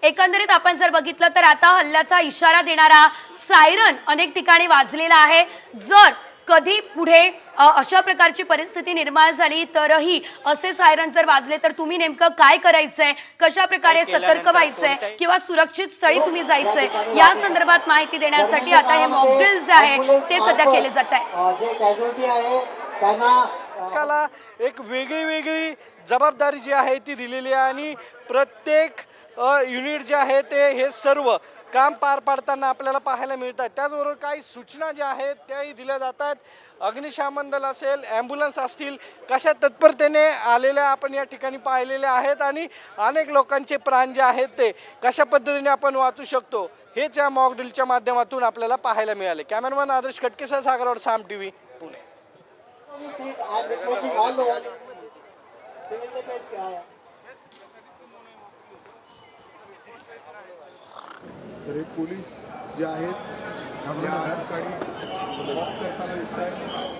एकंदरीत आपण जर बघितलं तर आता हल्ल्याचा इशारा देणारा सायरन अनेक ठिकाणी वाजलेला आहे। जर कधी पुढे अशा प्रकारची परिस्थिती निर्माण झाली तरही असे सायरन जर वाजले तर तुम्ही नेमकं काय करायचंय, कशा प्रकारे सतर्क व्हायचंय किंवा सुरक्षित स्थळी तुम्ही जायचंय या संदर्भात माहिती देण्यासाठी आता हे मॉक ड्रिल जे आहे ते सध्या केले जात आहे। त्याला एक वेगळी जबाबदारी जी आहे ती दिलेली आहे आणि प्रत्येक युनिट जे आहे ते हे सर्व काम पार पाडताना आपल्याला पाहायला मिळतात। त्याचबरोबर काही सूचना ज्या आहेत त्याही दिल्या जातात। अग्निशमन दल असेल, ॲम्ब्युलन्स असतील, कशा तत्परतेने आलेल्या आपण या ठिकाणी पाहिलेल्या आहेत आणि अनेक लोकांचे प्राण जे आहेत ते कशा पद्धतीने आपण वाचू शकतो हेच या मॉक ड्रिलच्या माध्यमातून आपल्याला पाहायला मिळाले। कॅमेरामॅन आदर्श खटकेसह सागरवाड, साम टीव्ही, पुणे। तर हे पोलीस जे आहेत या ठिकाणी वॉक करताना दिसत आहेत।